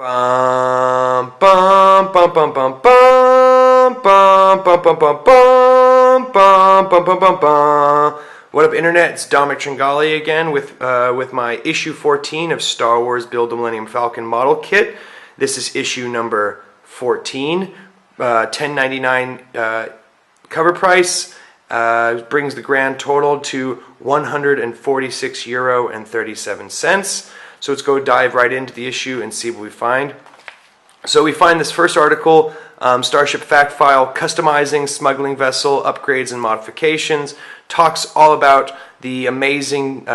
Bum bum bum bum bum bum bum bum bum bum bum bum bum bum bum bum. What up, internet? It's Dominic Tringali again with my issue 14 of Star Wars Build the Millennium Falcon model kit. This is issue number 14, $10.99 cover price. Brings the grand total to €146.37. So let's go dive right into the issue and see what we find. So we find this first article, Starship Fact File, Customizing Smuggling Vessel, Upgrades and Modifications, talks all about the amazing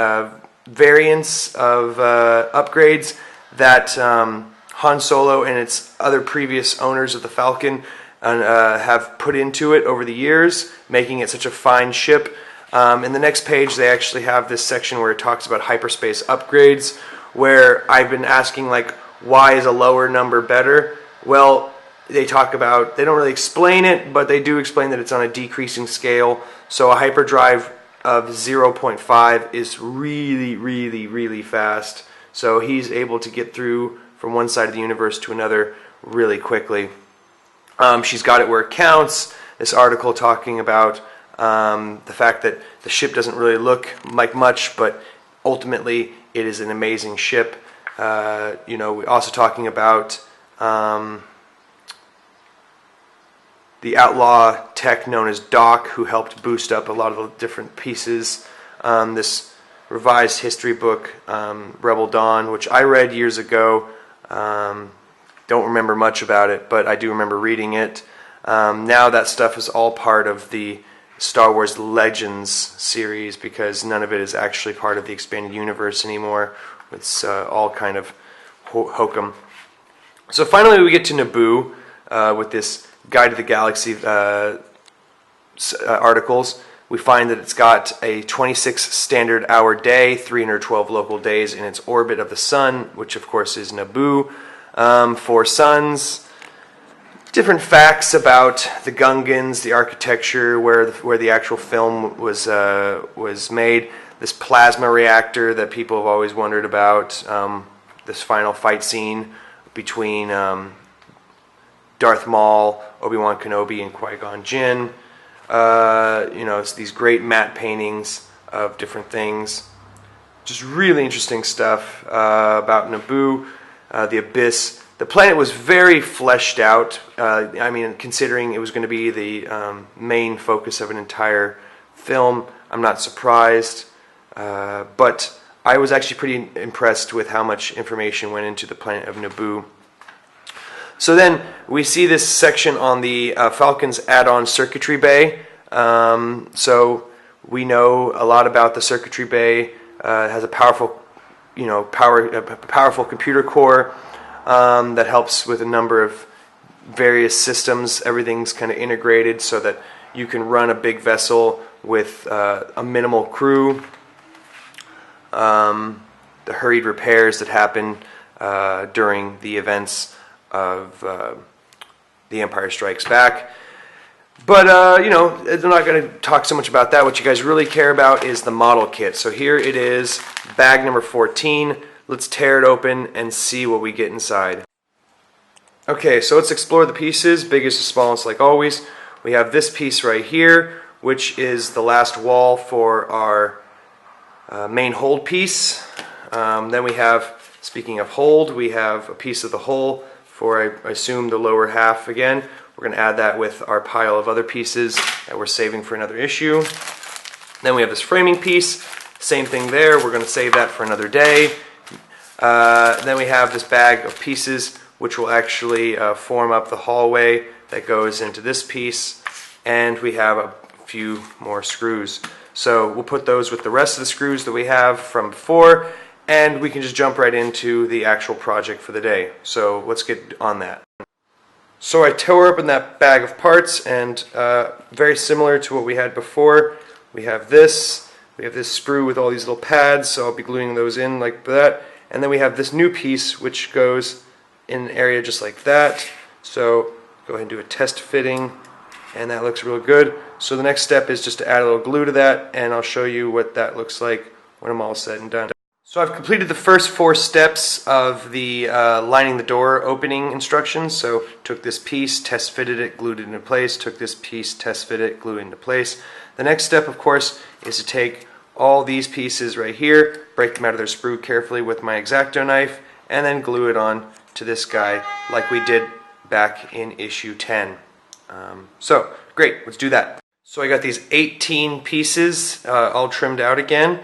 variants of upgrades that Han Solo and its other previous owners of the Falcon have put into it over the years, making it such a fine ship. In the next page, they actually have this section where it talks about hyperspace upgrades, where I've been asking, like, why is a lower number better? Well, they talk about, they don't really explain it, but they do explain that it's on a decreasing scale. So a hyperdrive of 0.5 is really, really, really fast. So he's able to get through from one side of the universe to another really quickly. She's got it where it counts. This article talking about the fact that the ship doesn't really look like much, but ultimately it is an amazing ship. We're also talking about the outlaw tech known as Doc, who helped boost up a lot of the different pieces. This revised history book, Rebel Dawn, which I read years ago. Don't remember much about it, but I do remember reading it. Now that stuff is all part of the Star Wars Legends series, because none of it is actually part of the expanded universe anymore. It's all kind of hokum. So finally we get to Naboo with this Guide to the Galaxy articles. We find that it's got a 26 standard hour day, 312 local days in its orbit of the sun, which of course is Naboo. 4 suns. Different facts about the Gungans, the architecture, where the actual film was made. This plasma reactor that people have always wondered about. This final fight scene between Darth Maul, Obi-Wan Kenobi, and Qui-Gon Jinn. It's these great matte paintings of different things. Just really interesting stuff about Naboo, the Abyss. The planet was very fleshed out. Considering it was going to be the main focus of an entire film, I'm not surprised. But I was actually pretty impressed with how much information went into the planet of Naboo. So then we see this section on the Falcon's add-on circuitry bay. So we know a lot about the circuitry bay. It has a powerful computer core that helps with a number of various systems. Everything's kind of integrated so that you can run a big vessel with a minimal crew. The hurried repairs that happen during the events of The Empire Strikes Back. But, I'm not going to talk so much about that. What you guys really care about is the model kit. So here it is, bag number 14. Let's tear it open and see what we get inside. Okay, so let's explore the pieces, biggest to smallest like always. We have this piece right here, which is the last wall for our main hold piece. Then we have, speaking of hold, we have a piece of the hull for, I assume, the lower half again. We're going to add that with our pile of other pieces that we're saving for another issue. Then we have this framing piece, same thing there. We're going to save that for another day. Then we have this bag of pieces which will actually form up the hallway that goes into this piece, and we have a few more screws. So we'll put those with the rest of the screws that we have from before, and we can just jump right into the actual project for the day. So let's get on that. So I tore open that bag of parts, and very similar to what we had before, we have this sprue with all these little pads, so I'll be gluing those in like that. And then we have this new piece which goes in an area just like that. So go ahead and do a test fitting, and that looks real good. So the next step is just to add a little glue to that, and I'll show you what that looks like when I'm all said and done. So I've completed the first 4 steps of the lining the door opening instructions. So took this piece, test fitted it, glued it into place, took this piece, test fitted it, glued it into place. The next step, of course, is to take all these pieces right here, break them out of their sprue carefully with my X-Acto knife, and then glue it on to this guy like we did back in issue 10. So great, let's do that. So I got these 18 pieces all trimmed out again.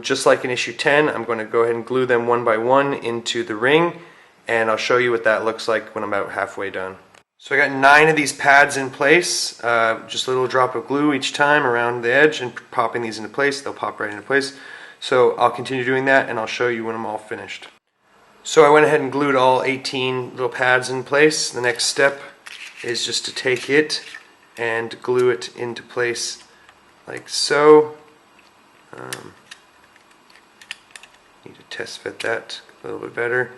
Just like in issue 10, I'm going to go ahead and glue them one by one into the ring, and I'll show you what that looks like when I'm about halfway done. So I got 9 of these pads in place, just a little drop of glue each time around the edge and popping these into place. They'll pop right into place. So I'll continue doing that and I'll show you when I'm all finished. So I went ahead and glued all 18 little pads in place. The next step is just to take it and glue it into place like so. Need to test fit that a little bit better.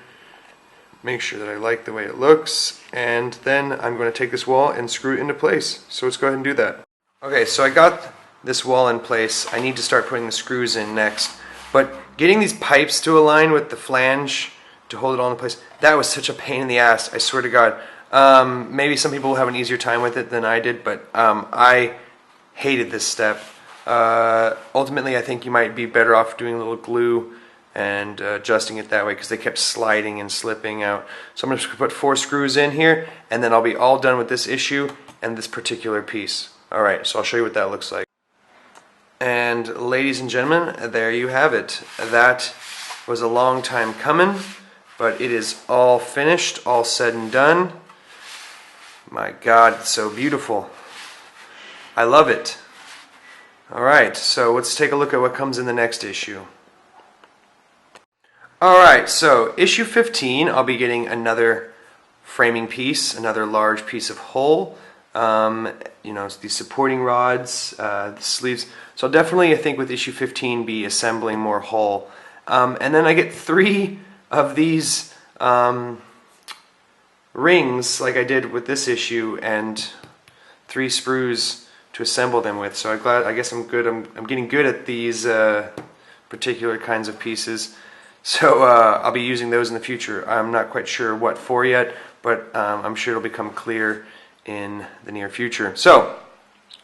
Make sure that I like the way it looks, and then I'm going to take this wall and screw it into place. So let's go ahead and do that. Okay, so I got this wall in place. I need to start putting the screws in next. But getting these pipes to align with the flange to hold it all in place, that was such a pain in the ass, I swear to God. Maybe some people will have an easier time with it than I did, but I hated this step. Ultimately, I think you might be better off doing a little glue and adjusting it that way, because they kept sliding and slipping out. So I'm just going to put 4 screws in here, and then I'll be all done with this issue and this particular piece. Alright, so I'll show you what that looks like. And ladies and gentlemen, there you have it. That was a long time coming, but it is all finished, all said and done. My God, it's so beautiful. I love it. Alright, so let's take a look at what comes in the next issue. Alright, so issue 15, I'll be getting another framing piece, another large piece of hull. You know, these supporting rods, the sleeves. So I'll definitely, I think, with issue 15 be assembling more hull. And then I get 3 of these rings, like I did with this issue, and 3 sprues to assemble them with. So I guess I'm good. I'm getting good at these particular kinds of pieces. So I'll be using those in the future. I'm not quite sure what for yet, but I'm sure it'll become clear in the near future. So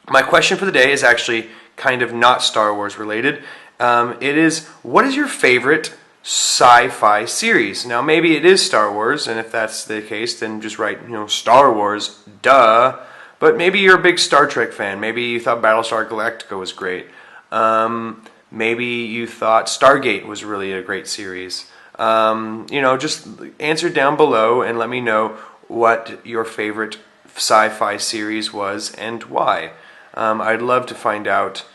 my question for the day is actually kind of not Star Wars related. It is, what is your favorite sci-fi series? Now maybe it is Star Wars, and if that's the case, then just write, you know, Star Wars, duh. But maybe you're a big Star Trek fan. Maybe you thought Battlestar Galactica was great. Maybe you thought Stargate was really a great series. You know, just answer down below and let me know what your favorite sci-fi series was and why. I'd love to find out,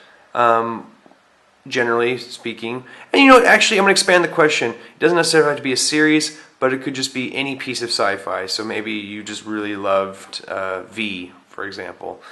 generally speaking. And you know what, actually I'm going to expand the question. It doesn't necessarily have to be a series, but it could just be any piece of sci-fi. So maybe you just really loved V, for example.